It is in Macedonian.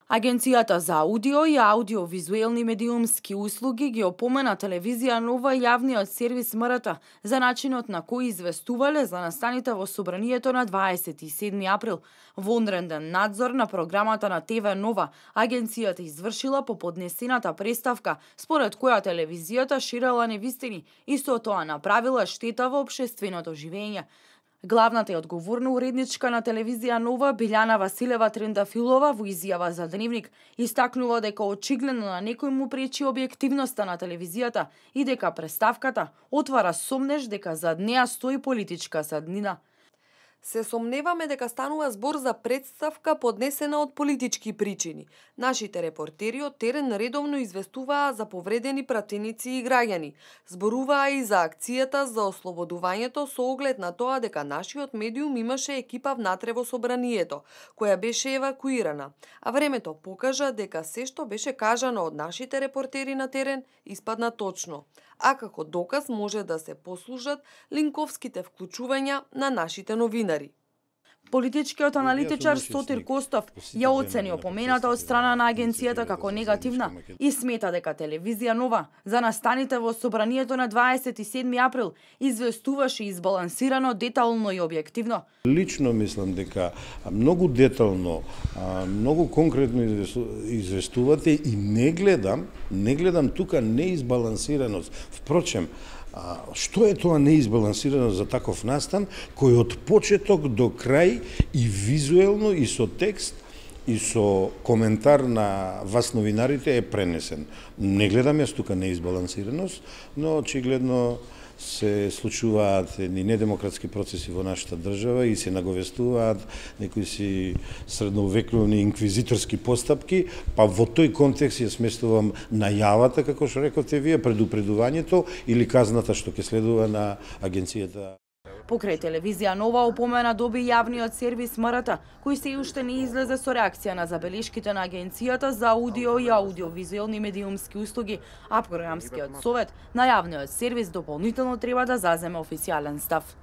Агенцијата за аудио и аудиовизуелни медиумски услуги ги опомена телевизија Нова и јавниот сервис МРТ за начинот на кој известувале за настаните во собранието на 27 април. Во онреден надзор на програмата на ТВ Нова, агенцијата извршила по поднесената преставка, според која телевизијата ширела невистини и со тоа направила штета во општественото живење. Главната и одговорна уредничка на телевизија Нова, Билјана Василева Трендафилова, во изјава за Дневник, истакнува дека очигледно на некој му пречи објективноста на телевизијата и дека преставката отвара сомнеж дека зад неа стои политичка саднина. Се сомневаме дека станува збор за представка поднесена од политички причини. Нашите репортери од терен редовно известуваа за повредени пратеници и граѓани. Зборуваа и за акцијата за ослободувањето со оглед на тоа дека нашиот медиум имаше екипа внатре во собранието, која беше евакуирана. А времето покажа дека се што беше кажано од нашите репортери на терен испадна точно. А како доказ може да се послужат линковските вклучувања на нашите новинари. Политичкиот аналитичар Сотир Костов ја оцени опомената од страна на агенцијата како негативна и смета дека телевизија Нова за настаните во собранието на 27 април известуваше избалансирано, детално и објективно. Лично мислам дека многу детално, многу конкретно известувате и не гледам тука неизбалансираност. Впрочем, што е тоа неизбалансирано за таков настан кој од почеток до крај и визуелно и со текст и со коментар на вас новинарите е пренесен. Не гледам јас тука неизбалансираност, но очигледно се случуваат едни недемократски процеси во нашата држава и се наговестуваат некои си средновековни инквизиторски постапки, па во тој контекст ја сместувам најавата, како што рековте вие, предупредувањето или казната што ќе следува на агенцијата. Покрај телевизија Нова опомена доби јавниот сервис МРТ, кој се уште не излезе со реакција на забелешките на агенцијата за аудио и аудиовизуелни медиумски услуги, а програмскиот совет на јавниот сервис дополнително треба да заземе официјален став.